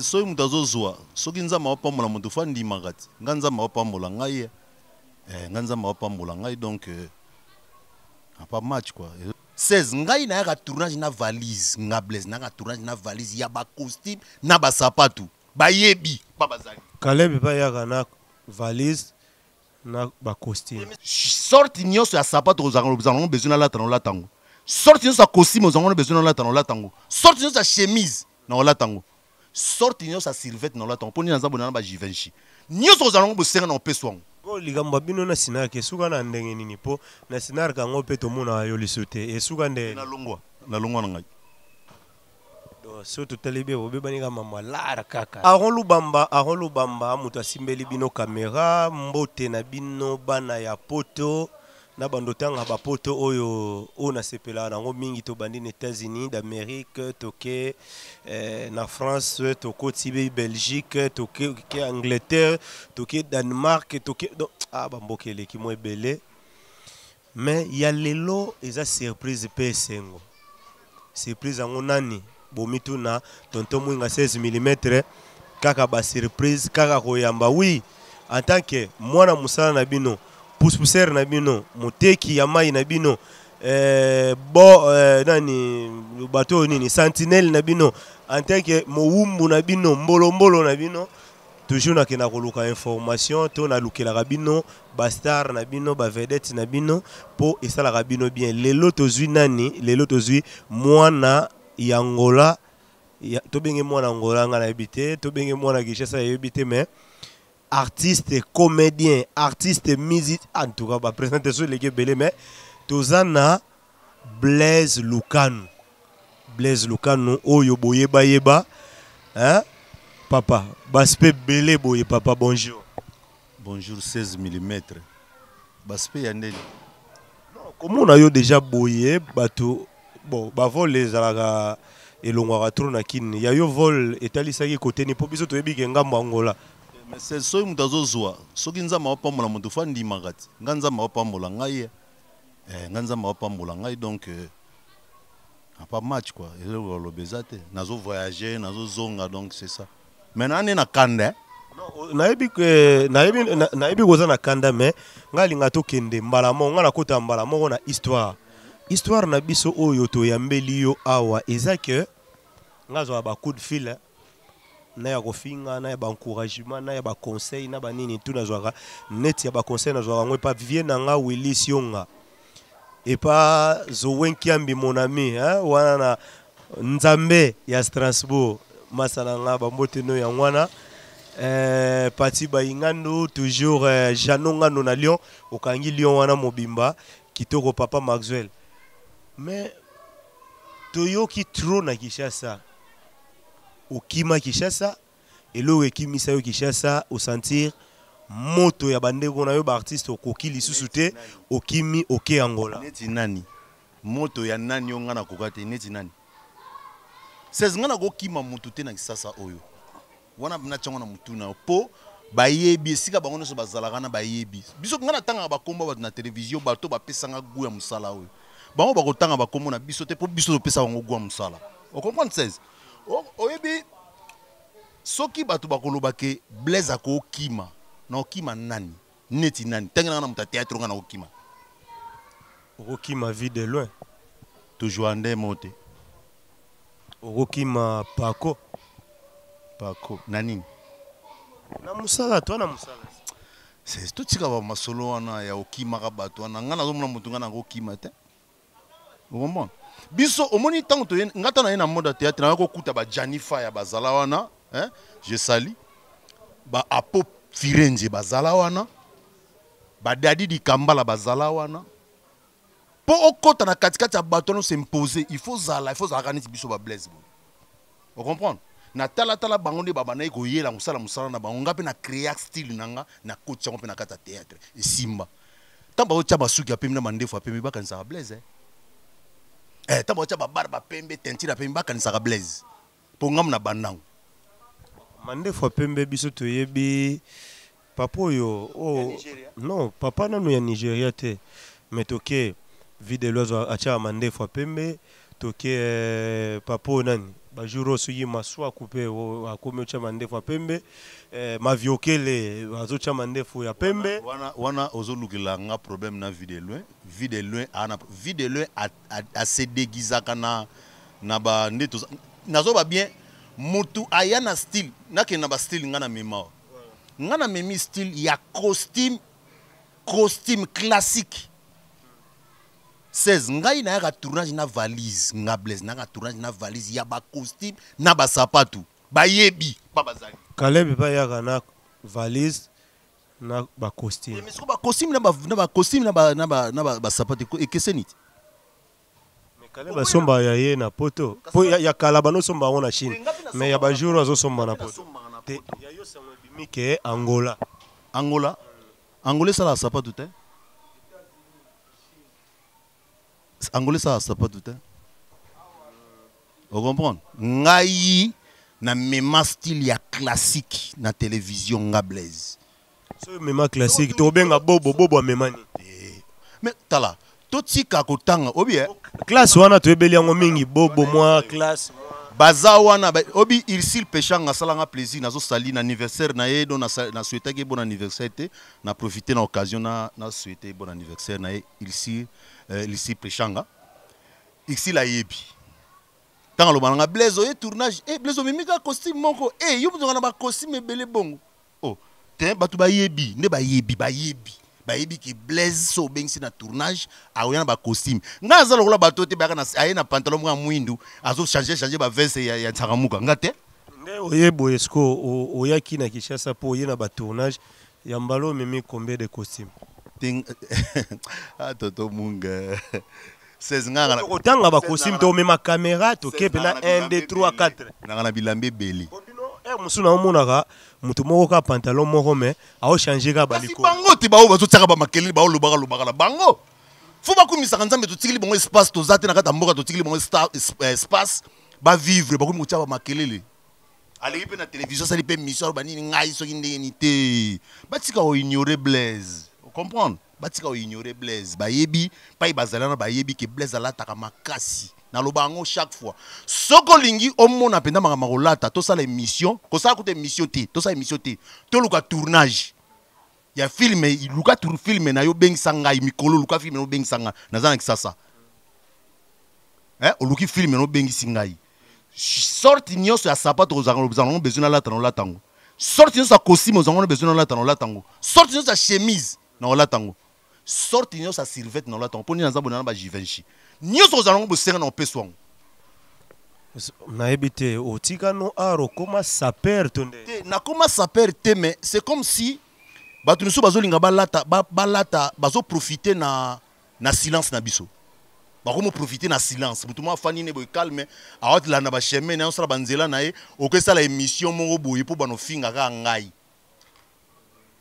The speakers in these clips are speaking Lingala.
Soki mutu azozwa soki nzambe apambola mutu fa ndimaka ti nga nzambe apambola ngai nga nzambe apambola ngai donc pas match quoi 16 ngai na yaka tournage na valise nga Blaise na tournage na valise ya ba costume na ba sapatu bayebi ba bazali Caleb ba yaka na valise na ba costume sorti nyonso ya sapatu ozango besoin na lata na latango sorti nyonso ya costume ozango besoin na lata na latango sorti nyonso ya chemise na latango sorti nyonso ya serviette na latango poni na nzambo na ba Givenchy nyonso ozango bosenga na opeswango po likambo bino na sinar ke suka na ndenge nini po na sinar kango pe to mona yo lisote e suka nde na longwa na ngai do so to telebe bo be banika mama lara kaka aron lubamba mutu asimbeli bino kamera mbote na bino bana ya poto na bandotanga ba poto oyo ona sepela nango mingi to bandi na États-Unis d'Amérique toke na France toko tibe Belgique toke Angleterre toke Danemark toke ba mbokele ki mo ebele mais ya lelo eza surprise pe sengo surprise ango nani bomitu na tonton mwinga 16 mm kaka ba surprise kaka koyamba oui en tant que mwana musala na bino pousse-pousseur na bino moteki ya mai na bino nani bateau nini sentinelle na bino en tant que mowumbu na bino mbolo na bino toujours na kena koluka information to na lukela bino ba star na bino ba vedette na bino po esala bino bien lelo tozui nani lelo tozui mwana ya Angola to benge mwana Angola nga na ebité to benge mwana Kinshasa ya ebité mais artiste, comédien, artiste, musique, en tout cas, présenter sur les belé, mais Tozana Blaise Lukanu. Blaise Lukanu, Oyo Boye Bayeba, hein? Papa, Baspe Belé Boye, papa, bonjour. Bonjour 16 mm. Baspe Yandeli. Comment on a eu déjà Boye, bateau, bon, vol les alaga et l'ongwara trop na kin. Il y a eu vol et talisaki côté ni pobiso to ebi genga Angola. Mais c'est ça que nous zoa. Soki nzambe apambola mutu fa ndimaka ti nga nzambe apambola ngai nga nzambe apambola ngai donc pas match quoi eloko lobeza te nazo voyager nazo zonga donc c'est ça maintenant on est na kanda nayebi koza na kanda mais nga linga to kende mbala mo nga na kota mbala mo na histoire na biso oyo to yambeli yo awa eza que nga zo ba coup de fil na ya kofinga na ya ba encouragement na ya ba conseil na ba nini tout na zwaka net ya ba conseil na zwaka ngwe pa vie na nga Willis Yonga et pas Zowenkiambi mon ami hein wana na Nzambe ya Strasbourg masala nga ba mbote no ya ngwana Pati ba ingando toujours Janonga no na Lyon okangi Lyon wana mobimba kitoko papa Maxwell mais toyoki trop na Kinshasa Okima Kinshasa elo ekimisa yo Kinshasa au sentir moto ya bandeko na yo ba artiste okoki lisusu te okimi oke Angola neti nani moto ya nani yo ngana kokate neti nani 16 ngana kokima moto te na Kinshasa oyo wana bina tshanga na mutu na po bayebi esika bango nyonso bazalaka na bayebi biso ngana tanga bakomba bato na télévision bato bapesanga gu ya musala oyo bango bakotanga bakombo na biso te po biso topesa bango gu ya musala o comprendre 16 oyebi soki bato bakoloba ke Blaise akokima na okima nani neti nani tengena na muta théâtre nga na okima okima vie de loin toujours ande mote okima pako nani na musala to na musala c'est tout tika ba masolo wana ya okima ka bato wana nga na zomona mutu nga na okima te vraiment biso omoni tango to ngata na na mode théâtre na ko kuta ba Janifa ya bazala wana hein je sali ba apo Firenze bazala wana ba Dadi di Kambala bazala wana po okota na katikati ya bato no s'imposer il faut zala kanisi biso ba Blaise bo vous comprendre na tala bango nde baba na ko yela musala na bango ngape na créer style nanga na coach yango pe na kata théâtre et simba tamba ocha basuki ya pembe na mandefu apembe bakanisa ka Blaise tamba ocha barba pembe tentira pembe bakanisa ka Blaise po ngam na bandango mandefu apembe biso to yebi papa oyo non papa nanu ya Nigeria te mais toke vie de lozo acha mandefu apembe toke papa nani bajuro soki maswa coupe akomi ochama ndefu ya pembe maviokele azochama ndefu ya pembe wana ozolukela nga problème na vie de loin ana vie de loin a se déguisaka na ba ndeto nazoba bien mutu aya na style nake na ba style nga na mema nga na memi style ya costume classique 16 ngai na yaka tournage na valise nga Blaise na tournage na valise ya ba costume na ba sapatu ba yebi ba bazali Caleb ba yaka na valise na ba costume mais ko ba costume na ba costume na ba sapatu ekeseni mais Caleb ba somba ya ye na poto po ya kalaba no somba ona Chine mais ya ba jour azo somba na poto te ya yo sa bimike Angola ça la sapatu te Angolais ça pas tout hein. Vous comprenez? Ngai na même style ya classique na télévision nga Blaise. So même classique to benga bobo memani. Mais tala totika kotanga obi classe wana to ebeli yango mingi bobo moi classe baza wana obi il pechanga salanga plaisir nazo sali na anniversaire na ye do na souhaiter que bon anniversaire te na profiter na occasion na souhaiter bon anniversaire na ye il pechanga ici la yebi tant le balanga Blaise et tournage Blaise mimika costume moko yo muzonga na ba costume belé bongo oh te batu ba yebi ne ba yebi ki Blaise so bengsi na tournage a oyana ba costume nga za lokola bato te ba na ayena pantalon mwa mwindu azo changer ba veste ya tsakamuka nga te nde oyebo esko oyaki na Kinshasa po oyena ba tournage ya mbalo mimi combien de costumes toto munga 16 nganga otanga ba costume to mema caméra to kepe na 1 2 3 4 ngana bilambe beli musuna omonaka mutu moko ka pantalon moko me ao changer ka baliko bango ti bawo bazotaka ba makeleli bawo lobaka bango faut ba kumisa nzambe to tikili bongo espace to zate na kata mboka to tikili bongo espace ba vivre ba kumisa ba makeleli ali pe na télévision sali pe mission ba nini ngai so kinde ni te ba tika o ignorer Blaise comprendre batika o ignorer Blaise bayebi pa ibazalana bayebi ke Blaise alataka makasi na lobango chaque fois soko lingi omona penda makama kolata to sala émission ko sala kote émission te to sala émission te to luka tournage ya film luka tour film na yo bengi sanga mikolo luka film no bengi sanga na zana kisasa o luki film no bengi singai sorti nyoso ya sapato ozanga besoin na lata no latango sorti nyoso ya costume ozanga besoin na lata no latango sorti nyoso ya chemise na latango sorti nyoso sa sirvette na latango poni naza bonana ba Givenchy nyoso ozalongo bosenga na opeswango na ebité otika no aro koma saper tonde na koma saper te mais c'est comme si batu niso bazolinga balata bazo profiter na silence na biso bakomo profiter na silence mutu ma fani ne boy calme awat la na ba chemin na osala banzela na ye okesa la émission moko boye po bano finga ka ngai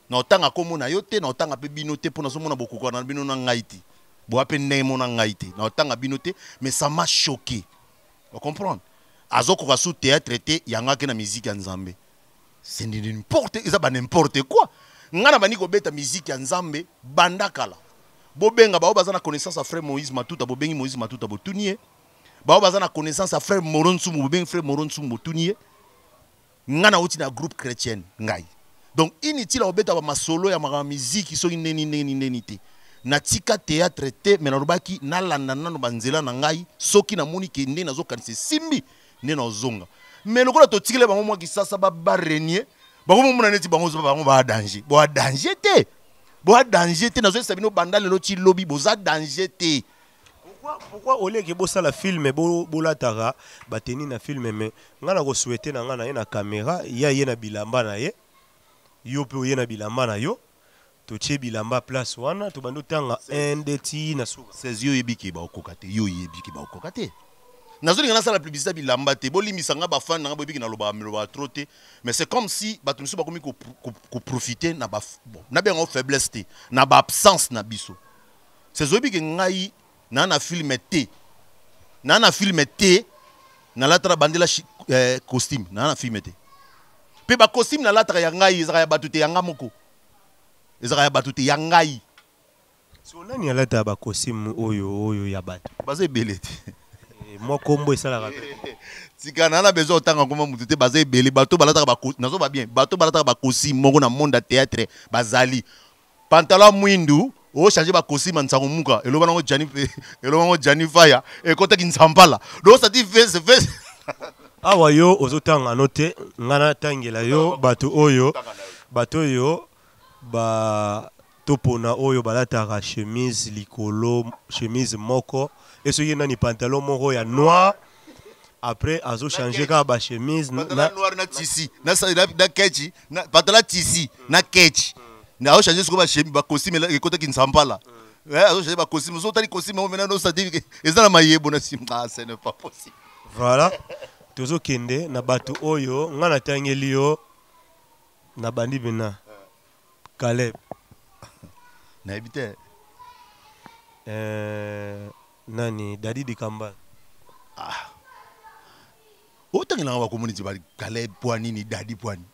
na otanga komo na yo te na otanga pe bino te pona somona bokoko na bino na ngai te bo ape nemo na ngai te na otanga bino te mais ça m'a choqué vous comprenez azoko ka sous théâtre te yanga ke na musique ya nzambe c'est n'importe quoi ngana bani ko beta musique ya nzambe bandakala bobenga bao bazana connaissance à frère Moïse Matuta bobengi Moïse Matuta botunie bao bazana connaissance à frère Moronsu bobengi frère Moronsu botunie ngana uti na groupe chrétien ngai donc inutile obeta ba masolo ya ma musique so neni te na tika théâtre te mais na robaki na landa nano banzela na ngai soki na moni ke nde nazo kanise simbi nde na zonga mais lokola to tikile bango mwa kisasa ba renier bango mona neti bango ba danger danger te nazo sabino bandale lo ti lobby boza danger te pourquoi au lieu que bosala film bolataka bateni na film mais ngana ko souhaiter na ngana na caméra ye na bilamba na ye yo pe ye na bilamba na yo to tie bilamba place wana to bando tanga ndeti na suka ses yo yebiki ba okokate yo yebiki ba okokate nazo linga na sala publicité bilamba te bolimisa nga ba fan nga bobiki na loba troté mais c'est comme si batu miso ba komi ko profiter na ba na bengo faiblesse te na ba absence na biso ses yo yebiki ngai na film te na latra bandela costume na film te pe ba costume na latra ya ngai ezaka ya batu te yanga moko ezaka ya batu te ya ngai so nani alata ba costume oyo ya batu baze belete moi combo esalaka tika na besoin otanga koma mutu te baza ebele bato balataka ba nazo ba bien bato balataka ba kosi moko na monde théâtre bazali pantalon mwindu o changer ba kosi mansango muka eloba nango Jani Faya e kota kinsampala do ça dit fait awa yo ozotanga note ngana tangela yo bato oyo ba topona oyo balataka chemise likolo chemise moko et soki nani pantalon moko ya noir après azo changer ka ba chemise na noir na tisi na kechi na pantalon tisi na kechi na azo changer ko ba chemise ba costume e kota kinsampala azo changer ba costume so tali costume mo maintenant ça dit ezana mayebo na simba ce n'est pas possible. Voilà tozo kende na bato oyo ngana tangeli yo na bandi bina Caleb na habité nani Dadi Dikamba autant na wa community ba Caleb poani ni Dadi poani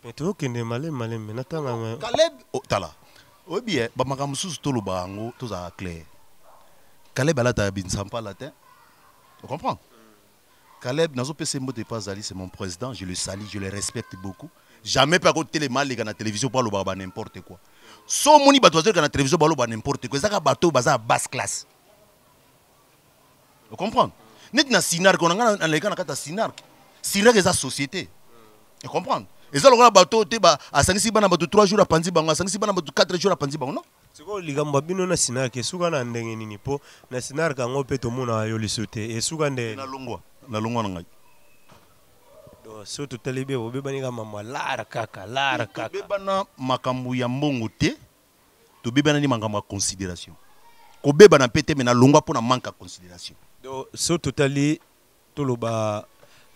mais tozo kende malem natanga Caleb tala obi ba makamususu tolo bango toza clair Caleb alata bin sampala te tu comprends. Caleb nazo pese mbote pas Ali, c'est mon président, je le salue, je le respecte beaucoup. Jamais pas côté les mal les gars na télévision pas le baba n'importe quoi. So moni bato na la télévision ba lo n'importe quoi. Zaka bato baza basse classe. Tu comprends? Net na sinar ko na les gars na kata sinar. Sinar eza société. Tu comprends? Et ça le bato te ba asangisi bana bato 3 jours à panzi bango, asangisi bana bato 4 jours à panzi bango non? Siko ligamba bino na sinar ke suka na ndenge nini po na sinar ka ngope to mona yo lisote e suka nde na longwa na ngai. Do so to telebe bo beba ni kama lara kaka. Beba na makambu ya mbongo te. To beba na ni makambu ya considération. Ko beba na pete me na longwa po na manque à considération. Do so totali toloba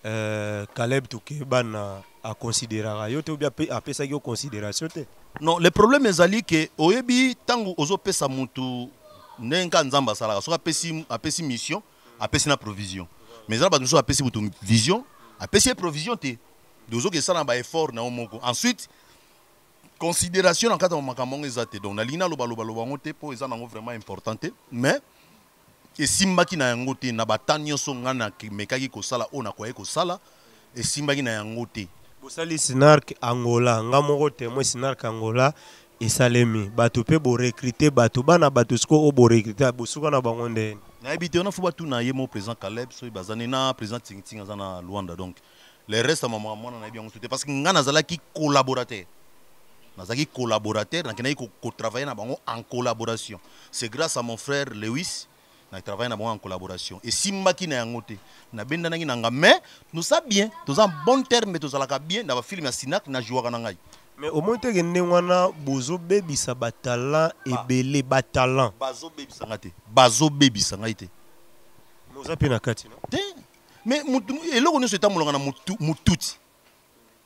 Caleb to ke bana a considérer yo te bien a pesa yo considération te. Non, le problème est ali que oyebi tango ozo pesa mutu nenga nzamba sala so apesi mission, apesi na provision. Mais là ba nous apesi mutu vision, apesi provision te. Dozo ke sala ba effort na omoko. Ensuite considération en cas de makambo ezate. Donc na lina loba ngote po eza nango vraiment importante, mais et simbaki na yango te na batanyo so ngana ke mekaki ko sala ona ko sala et simbaki na yango te. Bosali Sinark Angola ngamoko témoin Sinark Angola esalemi bato pe bo recruter bato bana bato sko o bo recruter bosuka na bango nde na habité on a faut tout na yemo président Caleb so bazane na président Tingitinga zana Luanda. Donc les restes maman mona na bien on parce que ngana zala ki collaborateur nazaki collaborateur na kena ko travailler na bango en collaboration. C'est grâce à mon frère Lewis na travailler na bango en collaboration et simbaki na yango te na benda nangi nanga mais nous ça bien tous en bon terme mais tous alaka bien na ba film ya Sinak na jouaka na ngai. Mais au moins te gende wana bozo bebisa batala ebele batalan bazo bebisa ngate bazo bebisa ngaite moza pe na kati no te mais mutu eloko nso etamolanga na mututi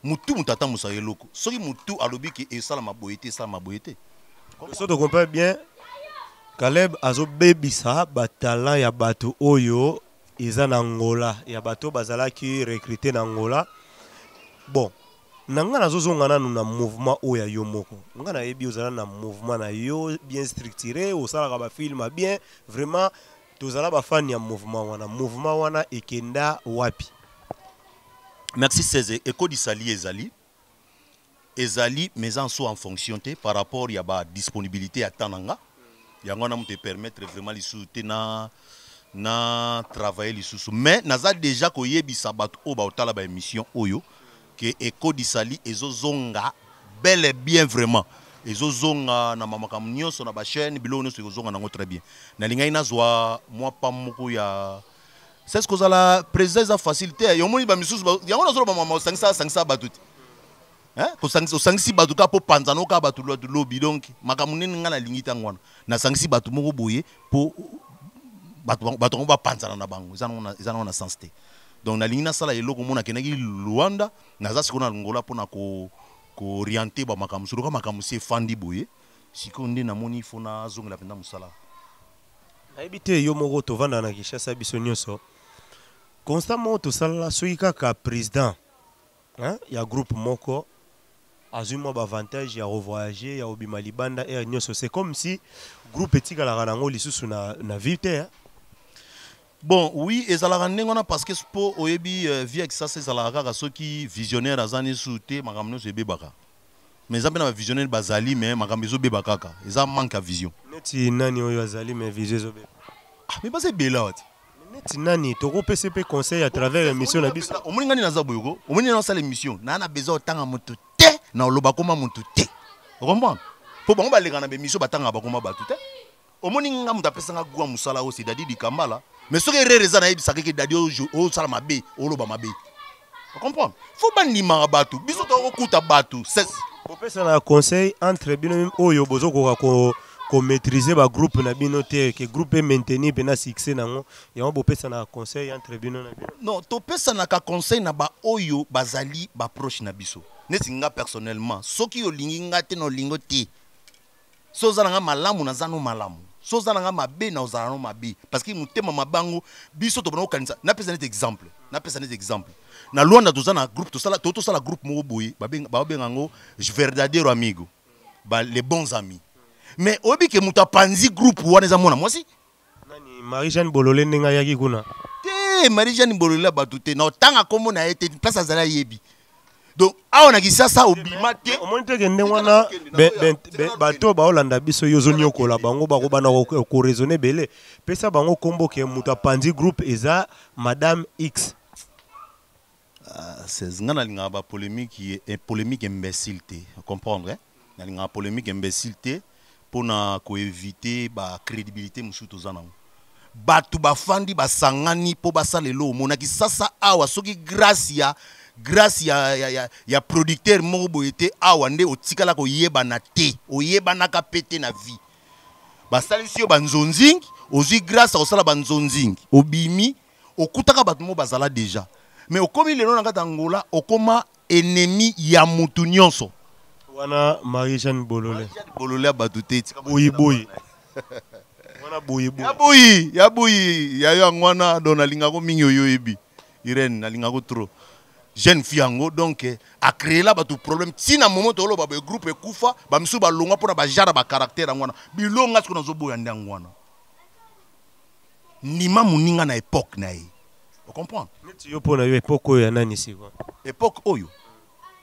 mutu mutata musa eloko soki mutu alobi ke esala maboyete so to comprends bien. Caleb azo bebisa batala ya bato oyo eza na Angola ya bato bazala ki recruter na Angola. Bon nanga nazozonga nanu na mouvement oya yo moko ngana yebi ozala na mouvement na yo bien structuré osala ba film bien vraiment tozala ba fan ya mouvement wana ekenda wapi. Merci César Eko di sali ezali mais en so en fonction te par rapport ya ba disponibilité à tananga yango na te permettre vraiment li souté na travailler li sous mais naza déjà ko yebisa bato o ba otala ba émission oyo que Eko di sali ezozonga bel et bien vraiment ezozonga na mamakam nyonso na ba chaîne bilo nyonso ezozonga nango très bien na lingai nazwa moi pa moko ya c'est ce que ça la présence a facilité yo moni ba misusu yango nazo ba mama sangisa batuti hein ko sangisi batu ka po panzano ka batu lobi donc makamunene ngana lingita ngwana na sangisi batu moko boye po batu ba panzana na bango izana na sens te. Donc na lingina sala eloko mona kenaki Luanda na za sikona Angola pona ko orienter ba makamusu ka makamusi fandi boye siko nde na moni fona zongela penda musala na ebite yo moko to vanda na Kinshasa biso nyonso constamment to sala soika ka président hein ya groupe moko azuma ba avantage ya revoyager ya obima libanda et nyonso c'est comme si groupe etika la rango lisusu na vite hein? Bon, oui, et ça l'a rendu parce que pour oyebi via que ça c'est ça la kaka ceux qui visionnaire azani souté makamno c'est bebaka. Mais ça ben visionnaire bazali mais makamzo bebaka ka. Ça manque à vision. Neti nani oyo azali mais vision zo be. Ah, mais pas c'est bela wati. Neti nani toko PCP conseil à travers émission na biso. O moni ngani na zaboyoko, o moni na sala émission, na na besoin tanga mutu te, na loba koma mutu te. Tu comprends? Faut bon ba leka na émission batanga ba koma batu te. O moni nga mutu apesa nga gwa musala o c'est dadi di kambala. Mais ce que reza na yebisa ke dadi o sala mabe, o loba mabe. Tu comprends? Faut ba ndima batu, biso to okuta batu. Pour pesa na conseil entre bino même oyo bozo ko maîtriser ba groupe na bino te que groupe maintenir pena succès nango ya bo pesa na conseil entre bino na bino. Non, to pesa na ka conseil na ba oyo bazali ba proche na biso. Neti nga personnellement, soki yo lingi nga te no lingo te. So za nga malamu na zano malamu. So za nga mabe na ozana mabe parce que mutema mabango biso to bana kanisa. Na pesa net exemple. Na pesa net exemple. Na Luanda tozana groupe to sala groupe mo boye ba benga ngo verdadero amigo. Ba les bons amis. Mais obi ke muta panzi groupe wana za mona mwasi. Nani Marie-Jeanne Bololé ndenga yaki kuna. Te Marie-Jeanne Bololé batute na tanga komo na ete place azala yebi. Donc aona kisasa obima te o monte ke ndengwana bato ba Holanda biso yozo nyokola bango ba ko bana ko raisonner belé. Pesa bango kombo ke muta panzi groupe eza Madame X. C'est ngana linga ba polémique polémique imbécile te comprendre hein na linga polémique imbécile te pour na ko éviter ba crédibilité musuto zanango batu bafandi basangani po basalelo monaki sasa awa soki grâce ya producteur moko boyete awa nde otikala ko yebana te oyebana ka pété na vie basalisi yo banzonzingi ozwi grâce osala banzonzingi obimi okutaka batu mo bazala déjà mais okomi lelo na kata ngola okoma ennemi ya mutu nyonso wana Marie-Jeanne Bololé Bololé batute boyi wana boyi ya boyi ya yo ngwana dona linga ko mingi yo yebi Irène na linga ko trop jeune fiango donc a créé là batu problème tina moment to lo ba groupe ekufa ba misu ba longa pona ba jara ba caractère ngwana bilonga tsiko nazo boya ndangwana nima muninga na époque na ye. Vous comprenez? Neti yo pona yo époque oyo nani siko. Époque oyo.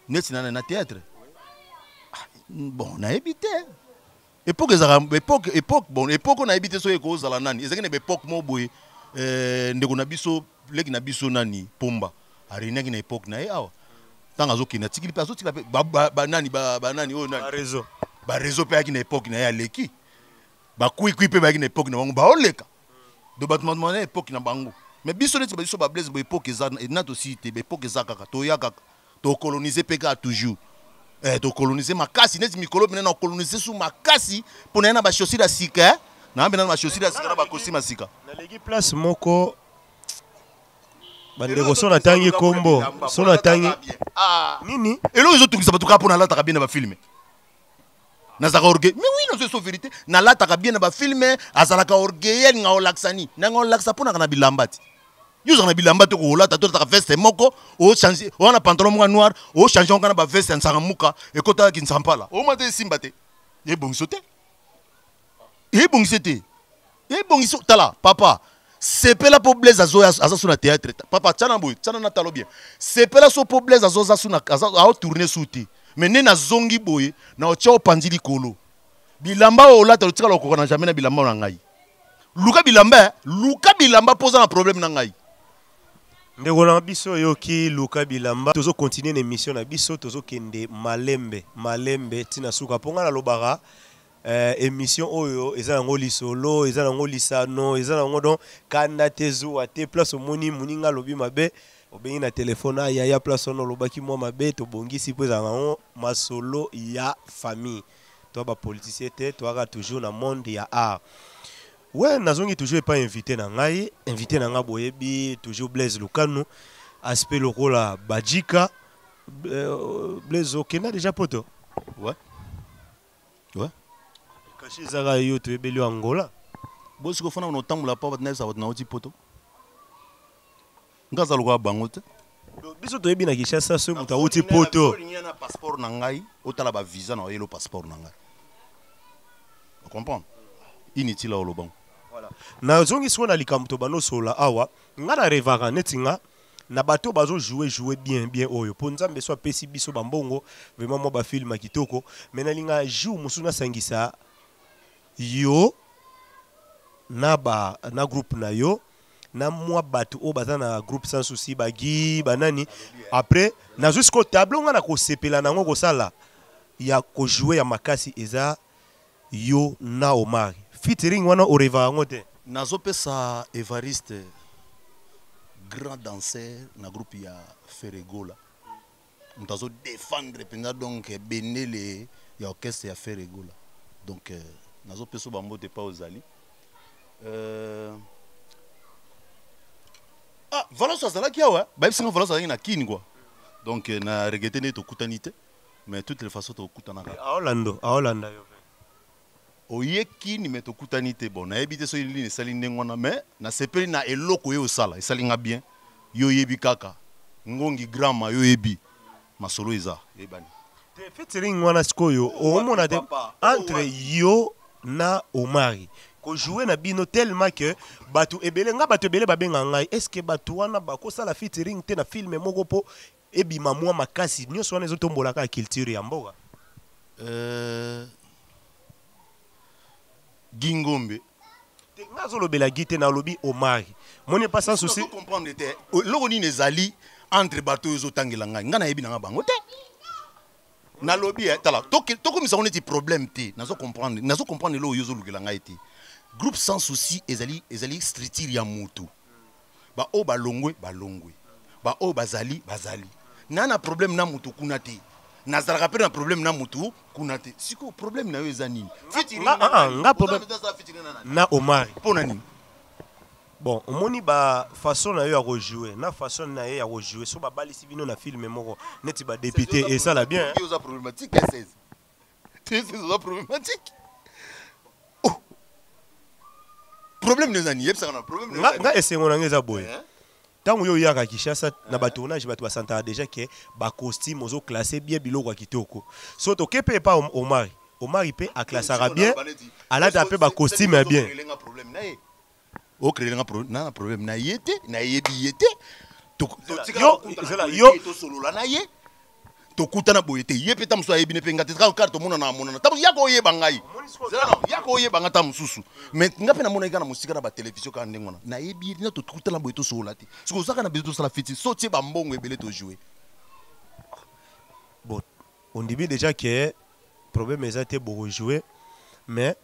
Neti na théâtre. Bon, na habité. Époque bon époque na habité so eko zala nani. Ezaki na époque mo boye ndeko na biso leki na biso nani Pomba. Arinaki na époque na ye awa. Tanga zo kina tikili pa zo tikila ba nani o nani. Ba réseau pe aki na époque na ya leki. Ba kui pe ba ki na époque na bango ba oleka. Do battement na époque na bango. Mais biso neti biso ba blaze bo époque za na to cité époque za kaka to ya kaka to coloniser peka toujours to coloniser makasi neti mikolo bina na coloniser sous makasi pour na ba chaussure sika na bina na chaussure sika na ba costume sika na legi place moko bandeko sona tangi kombo sona tangi nini elo zo tungisa batuka pour na lata ka bien ba filmer nazaka orgueil mais oui non c'est vérité na lata ka bien ba filmer azalaka orgueil nga olaksani na nga olaksa pour na bilambati yuza na bilamba te ko lata to ta veste moko o changer o na pantalon mo noir o changer on kana ba veste nsanga muka e kota ki nsampala o mate simba te e bongso te e bongso tala papa sepela po blaze azo suna théâtre papa tchana boy tchana na talo bien sepela so po blaze azo suna a tourner souti mais ne na zongi boy na o tchao panzi likolo bilamba o lata tika lokoko na jamais na bilamba na ngai luka bilamba poza na problème na ngai. Ndeko na biso yoki luka bilamba tozo continuer l'émission na biso tozo kende malembe tina suka ponga na lobara émission oyo eza ngo lisolo eza ngo lisano eza ngo don kanda tezo ate place moni muninga lobi mabe obengi na téléphone ya place ono lobaki mo mabe to bongisi po eza ngo masolo ya famille to ba politicien te to aga toujours na monde ya art. Ouais, nazongi toujours pas invité na ngai, invité na nga boyebi toujours Blaise Lukanu, aspect lokola Bajika, Blaise Okena déjà poto. Ouais. Kashi zara yo to ebeli Angola. Bosi ko fana no tambula pa batna sa batna oti poto. Ngaza lokwa bango te. Biso to yebi na Kinshasa so muta oti poto. Na passeport na ngai, otala ba visa na yelo passeport na ngai. Vous comprenez? Inutile au lobang. Voilà. Na zongi siko na likamto bano sola awa nga na revara neti nga na bato bazo jouer bien oyo po nzambe so apesi biso bambongo vraiment mo ba film kitoko mais na linga jour musuna sangisa yo na groupe na yo na moi bato o baza na groupe sans souci bagi banani après na jusqu'au tableau nga na ko sepela nango ko sala ya ko jouer ya makasi eza yo na Omar featuring wana o revara ngote nazopesa Evariste grand danseur na groupe ya Ferregola mutazo défendre penza donc benele ya orchestre ya Ferregola donc nazopesa bambote pa ozali voilà ça zala kia wa ba bisinga voilà ça na kini quoi donc na regretté ne to kutanité mais toutes les façons to kutana a Hollanda yo oyeki ni meto kutanité bon na ebité so ili ne sali ndengona mais na sepeli na eloko yo sala esalinga bien yo yebi kaka ngongi grama yo yebi masolo eza yebani te featuring wana sikoyo o mona de entre yo na Omari ko jouer na bino tellement que batu ebele babenga ngai est-ce que batu wana bakosa la featuring te na film moko po ebima mwa makasi nyonso wana ezotombola ka culture ya mboka Gingombe ngazolobela gite na lobi Omari moni pas sans souci comprendre te loko ni nezali entre bateau ezotangela ngai ngana yebi na bango te na lobi tala to komisa on eti problème te nazo comprendre lo yozo lukela ngai te groupe sans souci ezali structure ya mutu ba o balongwe ba o bazali nana problème na mutu kuna te nazalaka pe na problème na mutu kuna te siko problème na yo eza nini nga problème na Omari pona nini bon omoni ba façon na yo ya rejouer na façon na yo ya rejouer so ba balisi bino na film moko neti ba député et ça la bien c'est problématique c'est problématique problème de zani yebsa na problème nga esengo na ngeza boy tango yo yaka Kishasa na ba tournage bato ba santara déjà que ba costume ozo classer bien biloko kitoko so to kepe pa Omari pe a classera bien ala taper ba costume bien o créer un problème na yete na yebi yete to solo la na ye to kutana boyete yepe tam so yebi ne penga te ka carte mona na mona tam yako yeba ngai yako yeba ngata mususu mais ngape na mona ikana musika na ba télévision ka ndengona na yebi na to kutana boyete solo lati siko saka na bezo sala fiti so tie ba mbongo ebele to jouer bon on dit déjà que problème est beaucoup jouer mais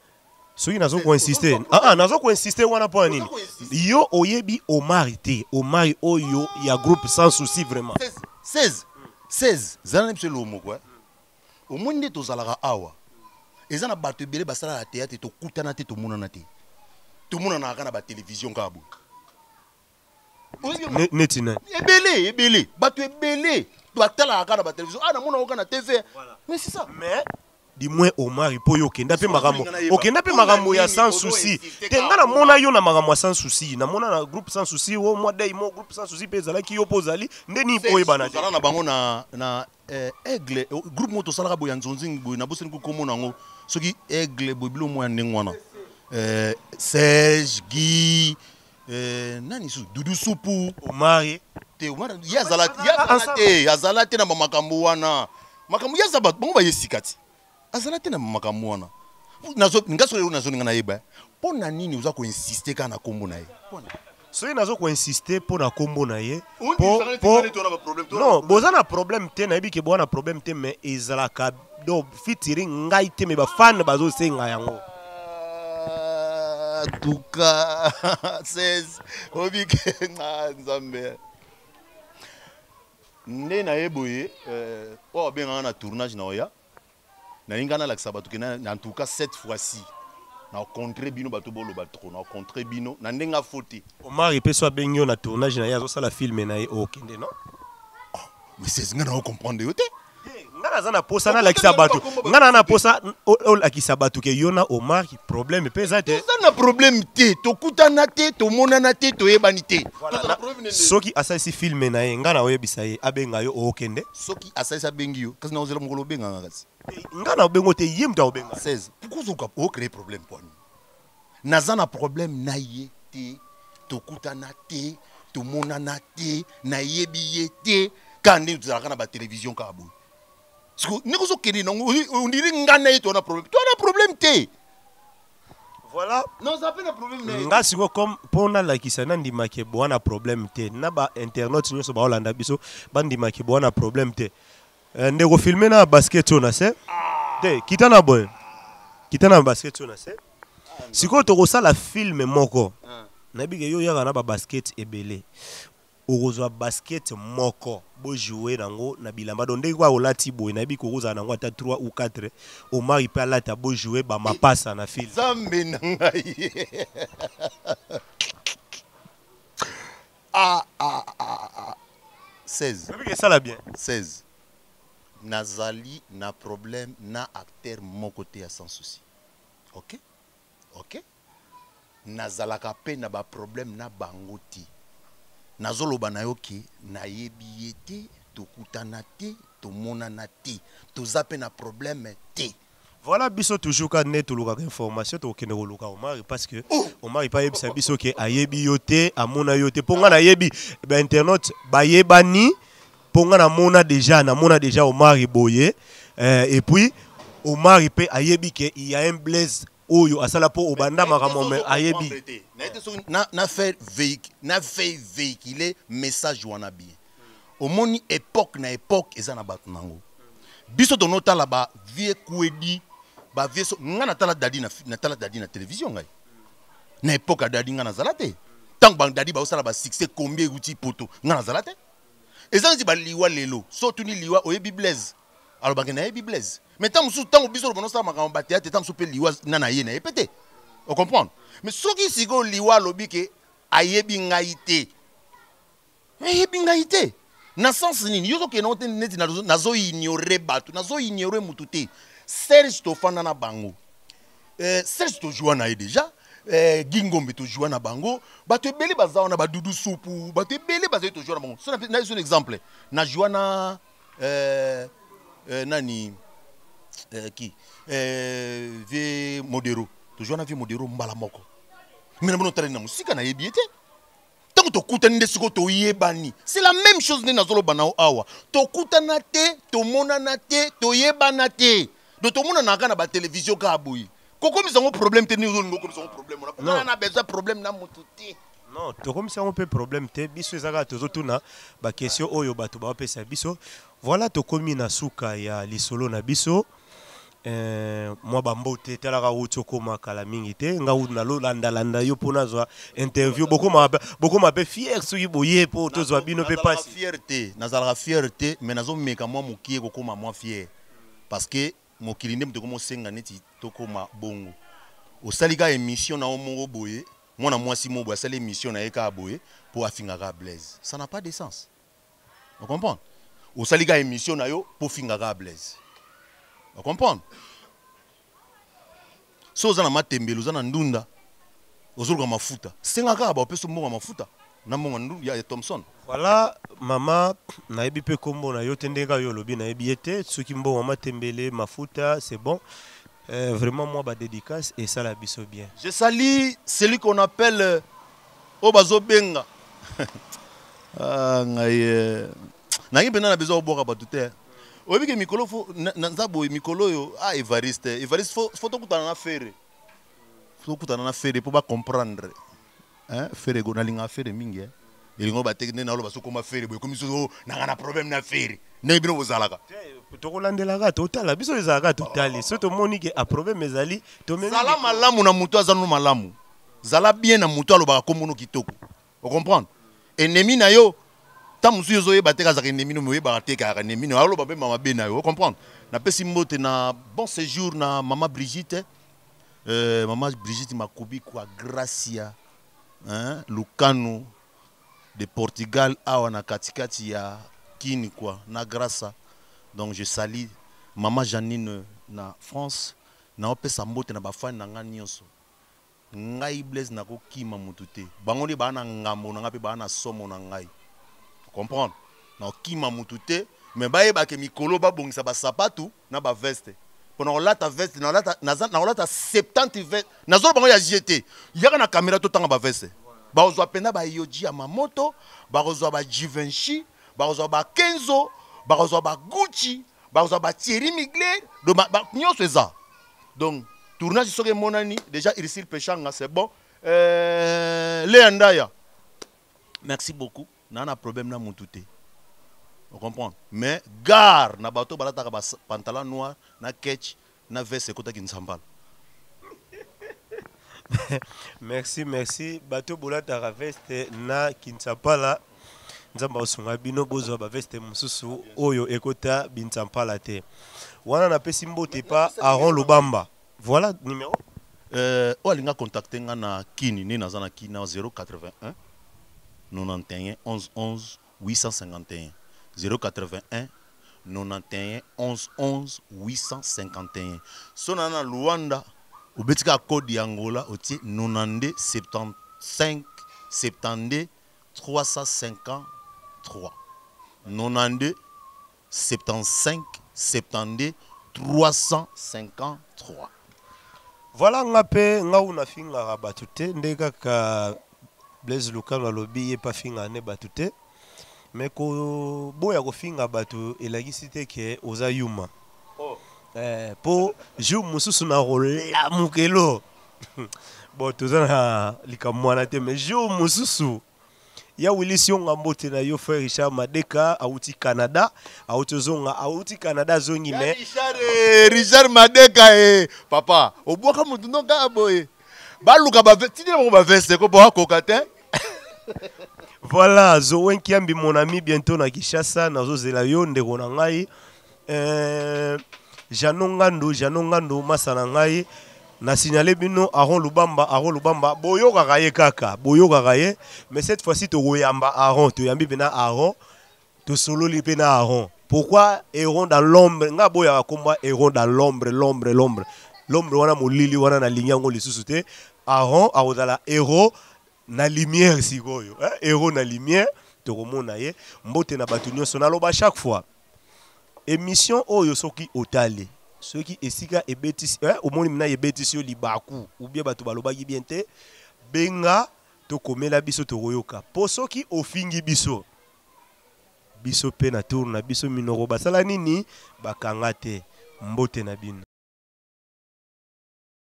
soki nazo ko insister nazo ko insister wana po nini yo oyebi Omari te Omari oyo ya groupe sans souci vraiment 16 zana mse lomo quoi au moins nde tozalaka awa eza na bato ebele basala la théâtre to kutana te to monana te to monana kana ba télévision kabo netina ebele bato ebele to atala kana ba télévision na mona okana TV mais c'est ça mais di moins Omari po yo kenda pe makambo ya sans souci te ngana mona yo na makambo sans souci na mona na groupe sans souci wo moi dai mo groupe sans souci pe zala ki yo pozali ndeni po yebana te na bango na aigle groupe moto salaka boya nzonzing boy na boseni ko komona ngo soki aigle boy bilo mo ya ndengwana Serge Guy nani su Dudu Supu Omari te Omari yazala te na makambo wana makambo ya sabat bongo ba yesikati azalate na makambo wana ngaso lelo nazo ngana yeba pona nini uza ko insister kana kombo na ye pona so nazo ko insister pona kombo na ye non bozana problème te na yebi ke bona problème te mais ezalaka do featuring ngai te me ba fan bazo senga yango tuka 16 obike nzambe nde na yeboye o benga na tournage na oya na ingana la sabatu en tout cas cette fois-ci na rencontré bino bato bolo batro na rencontré bino na ndenga foti Omari pe so bengyo na tournage na yazo sala film na ye okende non mais c'est ngana comprendre yote ngana zana posa na la kisabatu ngana na posa la kisabatu ke yona Omari problème pe za te na problème te to kutana te to monana te to yebani te soki asasi film na ye ngana oyebisa ye abenga yo okende soki asasi abengi yo kasi na ozela mokolo benga ngasi ngana obengo te yimta obenga 16 pourquoi vous créer problème pour nous naza na problème na ye te tokutana te tomonana te nayebi ye te kandi tozalaka na télévision kaka boye ndenge ozokende nango ondiri nga na ye to na problème te. Voilà. Non, ça peut un problème. Nga siko comme pour na lakisa na ndimake bwana problème te na ba internet nyoso ba Holanda biso ba ndimake bwana problème te. Ndeko filmer na basket on a se te kitana boy kitana basket on a se siko to kosala film moko na bige yo yaka na ba basket ebele okozwa basket moko bo jouer nango na bilamba donc ndeko olati boy na bi kokoza nango ata 3 ou 4 au mari pa lata bo jouer ba mapasa na film zambe na ngai. Ah 16 na bige sala bien 16 nazali na problème na acteur moko te ya sans souci. OK OK nazalaka pe na ba problème na bango te nazoloba na yo ke nayebi ye te tokutana te tomonana te toza pe na problème te. Voilà biso toujours ka net luka information to kende luka Omar parce que Omar pa yebisa biso ke ayebi yo te amona yo te ponga na yebi ba internet ba yebani ponga na mona déjà Omar boye et puis Omar pe ayebi ke il y a un Blaise oyo asala po obanda makambo ayebi na fait véhiculer message wana bien omoni époque na époque eza na bato nango biso to nota la ba vie kwedi ba vie so nga natala dadi na télévision ngai na époque a dadi nga nazala te tant bang dadi ba osala ba succès combien uti poto nga nazala te eza nti ba liwa lelo so tuni liwa oyebi Blaise alors ba na yebi Blaise mais tant biso lo ça makambo ba théâtre tant pe liwa na ye na epete on comprendre mais soki sigo liwa lobi ke ayebi ngai te na sens nini yo ke no te neti nazo ignorer batu nazo ignorer mutu te Serge Tofana na bango Serge to joua na ye déjà Gingombe to joua na bango bato ebele baza na ba Dudu Supu bato ebele baza to joua na bango so na un exemple na joua na nani qui vie modero to joua na vie modero mbala moko mina bono tala na musika na yebi ete tant to kutana ndesiko to yebani c'est la même chose ne nazolo banao awa to kutana te to monana te to yebana te do to mona na kana ba télévision ka boyi koko misango problème te ni zo ngoko misango problème on a besoin problème na mutu te non to comme ça on peut problème te biso ezaka tozo tuna ba question oyo bato ba pesa biso voilà to komi na suka ya lisolo na biso moi bambote talaka wuto koma kala mingi te nga na lo landa yo pona zwa interview beaucoup ma fier so yiboye po to zwa bino pe pasi fierté nazala fierté mais nazo meka moi mokie ko koma moi fier parce que mokili ndem to komo senga neti to koma bongo osalika émission na omongo boye mwana mwasi mo boye sala émission na eka boye pour afingaka Blaise ça n'a pas de sens on comprend osalika émission na yo pour fingaka Blaise on comprend so ozana matembelo ozana ndunda ozoluka mafuta sengaka ba opeso mbongo mafuta na mbongo ndu ya Thompson. Voilà mama nayebi pe kombo na yo tendeka yo lobi nayebi ete soki mbongo matembele mafuta c'est bon vraiment moi ba dédicace et ça la biso bien. Je salue celui qu'on appelle Obazo Benga. Ngai ngai pena na besoin oboka batute. Oyebi ke mikolo fo nzabo mikolo yo Evariste faut to kutana na fere. Faut kutana na fere pour ba comprendre. Hein fere go na linga fere mingi elingo ba tekne na lo ba soko ma fere boy komiso na problème na fere. Ne bino bozalaka. To kolandelaka total biso ezalaka totali so to moni ke a problème ezali to meni zala malamu na mutu azanu malamu zala bien na mutu aloba komono kitoko on comprendre ennemi na yo ta musu yo zoye bateka za ennemi no moye ba teka ennemi no aloba be mama be na yo on comprendre na pesi mbote na bon séjour na maman Brigitte Makubi kwa Gracia hein Lucano de Portugal awa na katikati ya kini kwa na grâce. Donc je salue maman Janine na France na opesa mbote na bafani na nga nyonso ngai Blaise na ko kima mutute bango ni bana ngambo na ngape bana somo na ngai comprendre na kima mutute mais baye ba ke mikolo ba bongisa ba sapatu na ba veste Pendant kolata veste na kolata 70 veste nazo bango ya JT yaka na caméra to tanga ba veste ba ozwa penda ba Yoji ya Mamoto ba ozwa ba Givenchy ba ozwa ba Kenzo ba ozwa ba Gucci ba ozwa ba Thierry Mugler do ba nyonso eza donc tournage soke monani déjà Irsil Pechanga c'est bon Léandaya merci beaucoup nana problème na mututé. Vous comprenez? Mais gare na bateau balata ka pantalon noir na ketch na veste kota kinsambal. Merci bateau bolata ka veste na kinsambala nzamba osunga bino bozo ba veste mususu oyo ekota binsampala te. Wana na pesi mbote pa Aaron Lubamba. Voilà numéro. Olinga contacter nga na kini ni na zana kini na 081 91 11 11 851. 081 91 11 11 851. Sonana Luanda, ou betika code Angola, oti 92 75 72 353. 92 75 72 353. Voilà ngape ngauna finga rabatute ndeka ka Blaise Lukanga lobby e pa finga ne batute. Mais ko boya ko finga batu elagisi te ke oza yuma. Po jou mususu na rola mukelo. Bon tozana likamwana te mais jou mususu ya Wilison Ngambote na yo frère Richard Madeka auti Canada auti Canada zongi me Richard Madeka papa obwaka mutu no ga boye baluka ba tine ba veste ko bo ko kate. Voilà, Zowen Kiambi, mon ami, bientôt na Kishasa, na Zozela yo, ndeko na ngai. Janongando, masana ngai. Na signalé bino, Aaron Lubamba, boyo kakaye kaka, mais cette fois-ci, to yamba Aaron, to yambi bena Aaron, to solo li bena Aaron. Pourquoi Aaron dans l'ombre? Nga boya komba Aaron dans l'ombre. L'ombre wana molili wana na linyango lisusu te. Aaron, aodala héros. Na lumière sikoyo héros na lumière tokomona ye mbote na bato nyonso naloba chaque fois émission oyo soki otale soki esika ebetisi omoni mina ebetisi yo libaku ou bien bato balobaki bien te benga tokomela biso tokoyoka po soki ofingi biso pe na tour na biso minoko basala nini bakanga te mbote na bino.